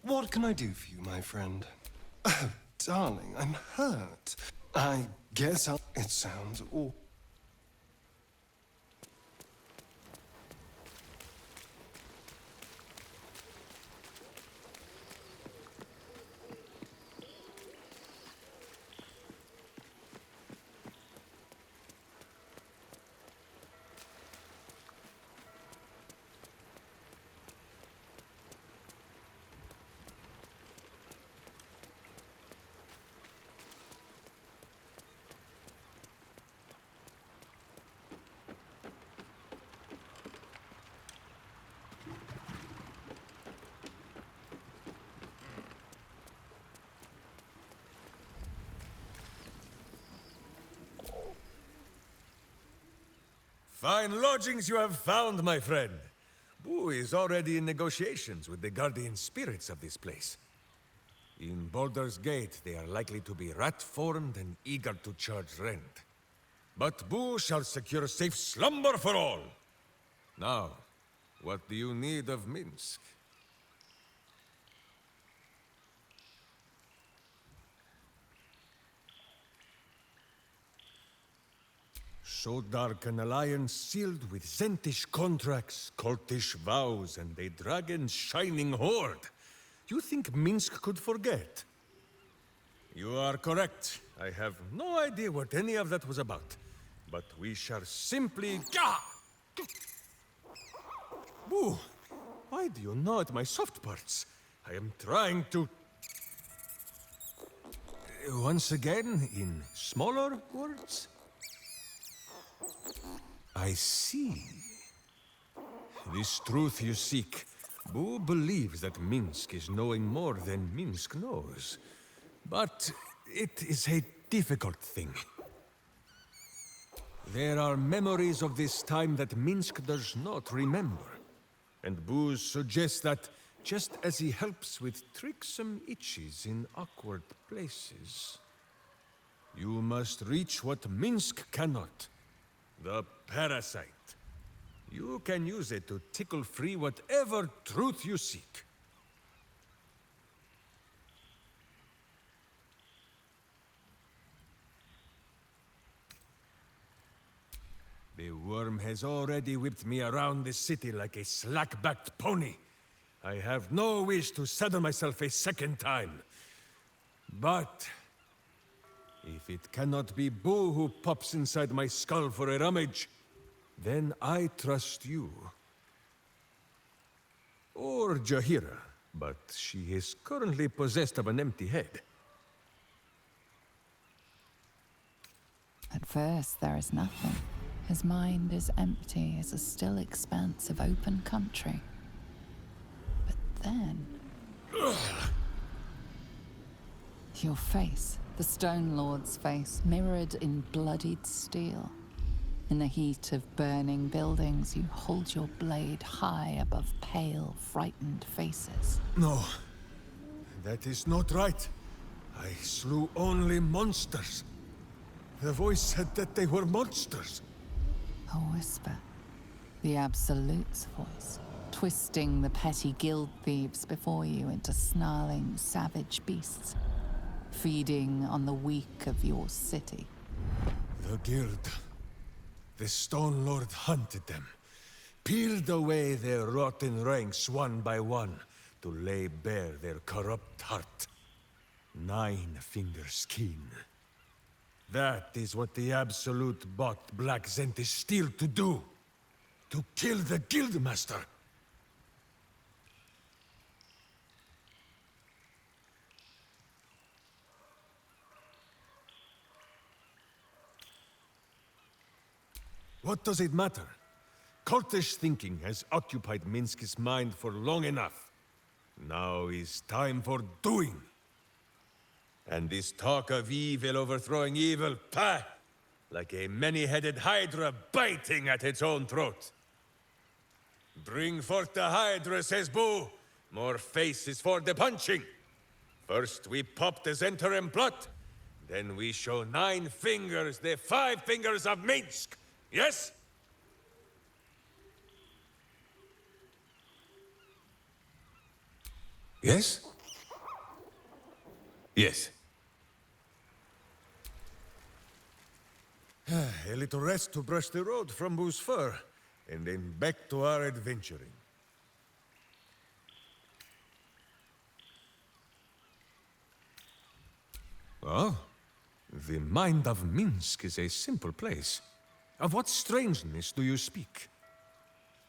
What can I do for you, my friend? Oh, darling, I'm hurt. I guess I'll... It sounds awful. Fine lodgings you have found, my friend. Boo is already in negotiations with the guardian spirits of this place. In Baldur's Gate, they are likely to be rat-formed and eager to charge rent. But Boo shall secure safe slumber for all. Now, what do you need of Minsk? So dark an alliance sealed with Zentish contracts, cultish vows, and a dragon's shining horde. You think Minsk could forget? You are correct. I have no idea what any of that was about. But we shall simply... Boo! Why do you gnaw at my soft parts? I am trying to... Once again, in smaller words? I see. This truth you seek. Boo believes that Minsk is knowing more than Minsk knows. But it is a difficult thing. There are memories of this time that Minsk does not remember. And Boo suggests that, just as he helps with tricksome itches in awkward places, you must reach what Minsk cannot. The parasite. You can use it to tickle free whatever truth you seek. The worm has already whipped me around the city like a slack-backed pony. I have no wish to saddle myself a second time. But... if it cannot be Boo who pops inside my skull for a rummage, then I trust you. Or Jahira, but she is currently possessed of an empty head. At first, there is nothing. His mind is empty as a still expanse of open country. But then... your face. The Stone Lord's face, mirrored in bloodied steel. In the heat of burning buildings, you hold your blade high above pale, frightened faces. No, that is not right. I slew only monsters. The voice said that they were monsters. A whisper. The Absolute's voice, twisting the petty guild thieves before you into snarling, savage beasts. Feeding on the weak of your city. The guild. The Stone Lord hunted them. Peeled away their rotten ranks one by one to lay bare their corrupt heart. 9 fingers keen. That is what the Absolute bought Black Zentish Steel to do. To kill the Guildmaster. What does it matter? Cultish thinking has occupied Minsk's mind for long enough. Now is time for doing. And this talk of evil overthrowing evil, pah! Like a many-headed hydra biting at its own throat. Bring forth the hydra, says Boo. More faces for the punching. First we pop the Zentarim plot, then we show 9 fingers, the 5 fingers of Minsk. Yes? Yes? Yes. A little rest to brush the road from Boo's fur, and then back to our adventuring. Oh, the mind of Minsk is a simple place. Of what strangeness do you speak?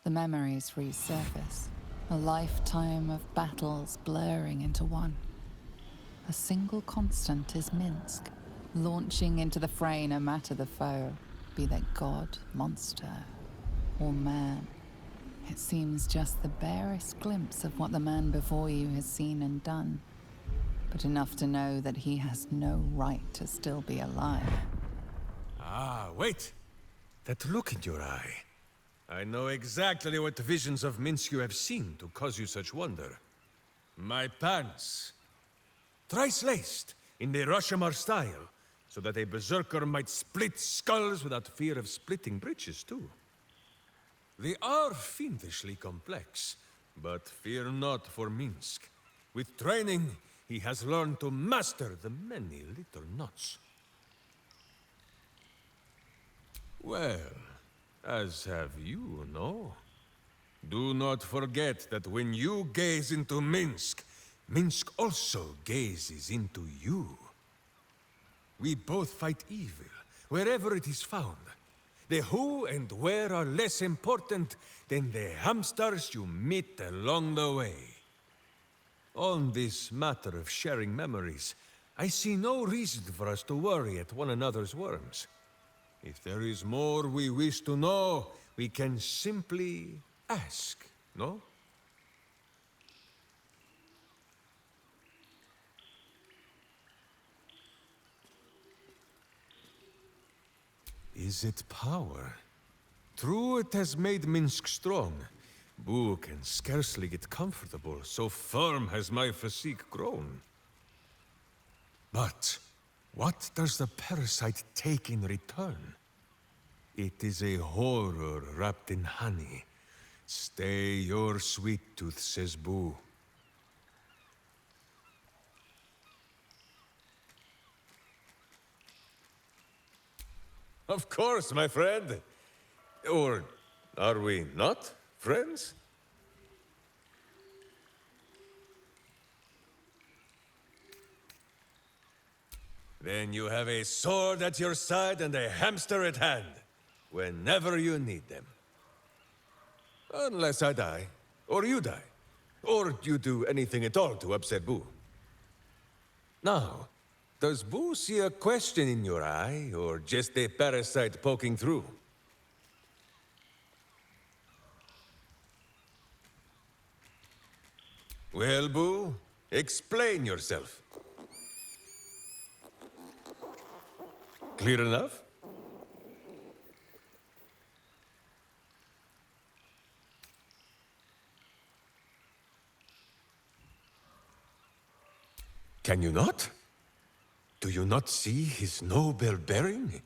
The memories resurface, a lifetime of battles blurring into one. A single constant is Minsk, launching into the fray no matter the foe, be they god, monster, or man. It seems just the barest glimpse of what the man before you has seen and done, but enough to know that he has no right to still be alive. Ah, wait! That look in your eye. I know exactly what visions of Minsk you have seen to cause you such wonder. My pants. Thrice laced, in the Rashomar style, so that a berserker might split skulls without fear of splitting breeches, too. They are fiendishly complex, but fear not for Minsk. With training, he has learned to master the many little knots. Well, as have you, no? Do not forget that when you gaze into Minsk, Minsk also gazes into you. We both fight evil, wherever it is found. The who and where are less important than the hamsters you meet along the way. On this matter of sharing memories, I see no reason for us to worry at one another's worms. If there is more we wish to know, we can simply ask, no? Is it power? True, it has made Minsk strong. Boo can scarcely get comfortable, so firm has my physique grown. But what does the parasite take in return? It is a horror wrapped in honey. Stay your sweet tooth, says Boo. Of course, my friend. Or are we not friends? Then you have a sword at your side and a hamster at hand, whenever you need them. Unless I die, or you die, or you do anything at all to upset Boo. Now, does Boo see a question in your eye, or just a parasite poking through? Well, Boo, explain yourself. Clear enough? Can you not? Do you not see his noble bearing?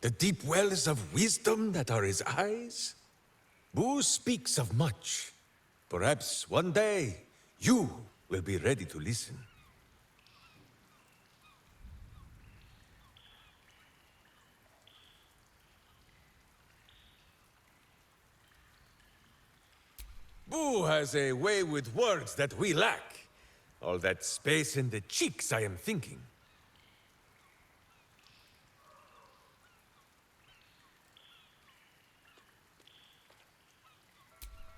The deep wells of wisdom that are his eyes? Boo speaks of much. Perhaps one day, you will be ready to listen. Boo has a way with words that we lack. All that space in the cheeks, I am thinking.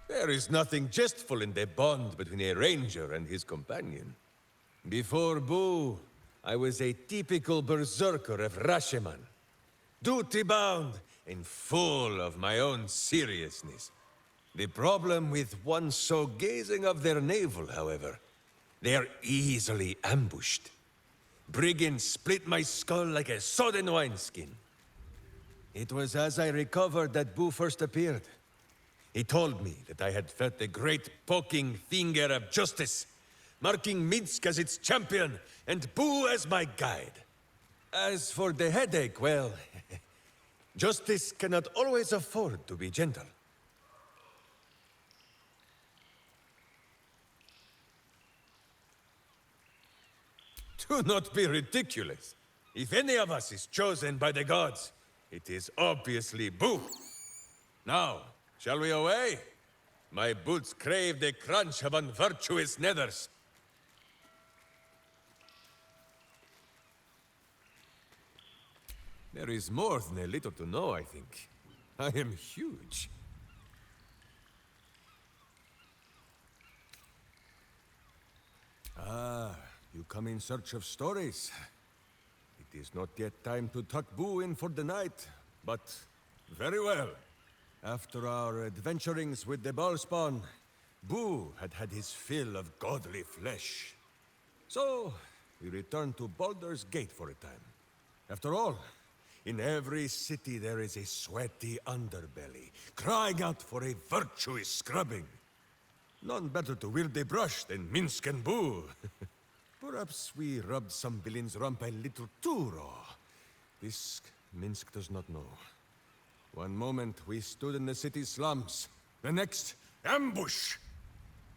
There is nothing jestful in the bond between a ranger and his companion. Before Boo, I was a typical berserker of Rashomon. Duty-bound and full of my own seriousness. The problem with one so gazing of their navel, however, they are easily ambushed. Brigands split my skull like a sodden wineskin. It was as I recovered that Boo first appeared. He told me that I had felt the great poking finger of justice, marking Minsk as its champion and Boo as my guide. As for the headache, well, justice cannot always afford to be gentle. Do not be ridiculous. If any of us is chosen by the gods, it is obviously Boo. Now, shall we away? My boots crave the crunch of unvirtuous nethers. There is more than a little to know, I think. I am huge. Ah, you come in search of stories. It is not yet time to tuck Boo in for the night, but very well. After our adventurings with the Ballspawn, Boo had had his fill of godly flesh. So, we returned to Baldur's Gate for a time. After all, in every city there is a sweaty underbelly, crying out for a virtuous scrubbing. None better to wield a brush than Minsk and Boo. Perhaps we rubbed some villain's rump a little too raw. This Minsk does not know. One moment we stood in the city slums, the next, ambush!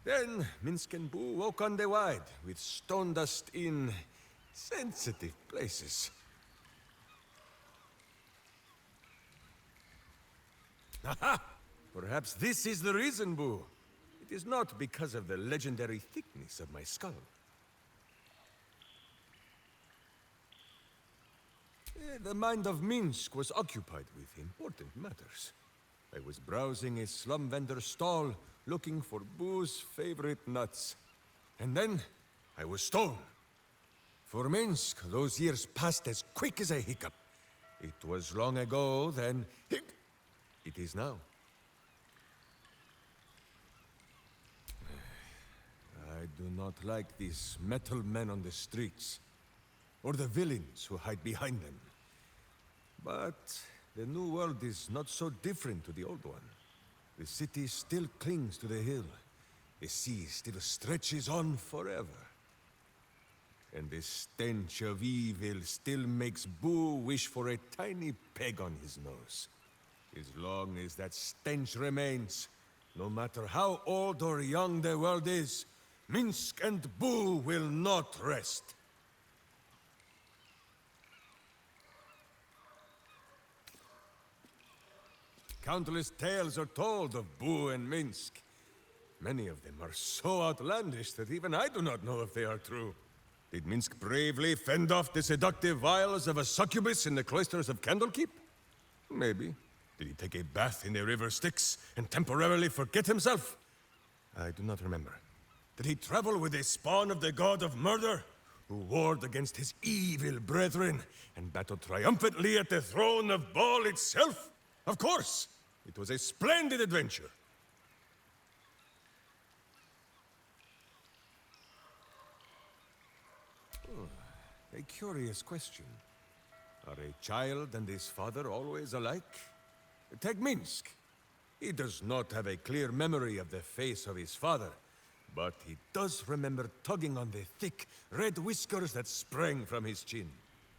Then Minsk and Boo woke on the wide, with stone dust in sensitive places. Aha! Perhaps this is the reason, Boo. It is not because of the legendary thickness of my skull. The mind of Minsk was occupied with important matters. I was browsing a slum vendor's stall, looking for Boo's favorite nuts. And then, I was stoned. For Minsk, those years passed as quick as a hiccup. It was long ago, then it is now. I do not like these metal men on the streets, or the villains who hide behind them. But the new world is not so different to the old one. The city still clings to the hill. The sea still stretches on forever. And the stench of evil still makes Boo wish for a tiny peg on his nose. As long as that stench remains, no matter how old or young the world is, Minsk and Boo will not rest. Countless tales are told of Boo and Minsk. Many of them are so outlandish that even I do not know if they are true. Did Minsk bravely fend off the seductive vials of a succubus in the cloisters of Candlekeep? Maybe. Did he take a bath in the river Styx and temporarily forget himself? I do not remember. Did he travel with a spawn of the god of murder, who warred against his evil brethren and battled triumphantly at the throne of Baal itself? Of course! It was a splendid adventure. Oh, a curious question. Are a child and his father always alike? Take Minsk. He does not have a clear memory of the face of his father, but he does remember tugging on the thick, red whiskers that sprang from his chin.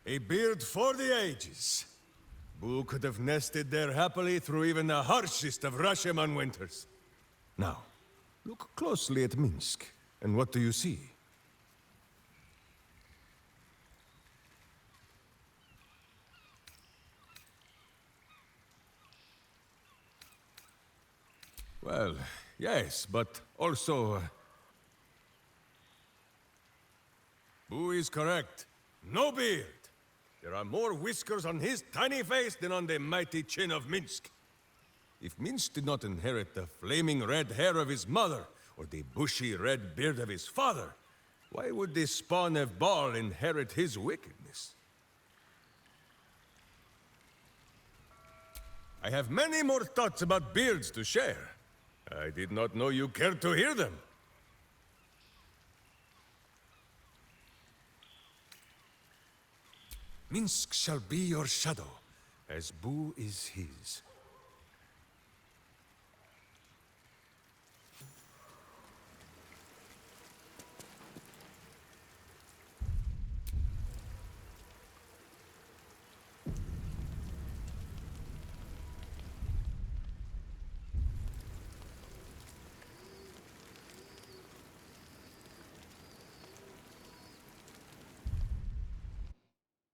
A beard for the ages. Boo could have nested there happily through even the harshest of Rashomon winters. Now, look closely at Minsk, and what do you see? Well, yes, but also... Boo is correct. No beard! There are more whiskers on his tiny face than on the mighty chin of Minsk. If Minsk did not inherit the flaming red hair of his mother, or the bushy red beard of his father, why would the spawn of Baal inherit his wickedness? I have many more thoughts about beards to share. I did not know you cared to hear them. Minsk shall be your shadow, as Boo is his.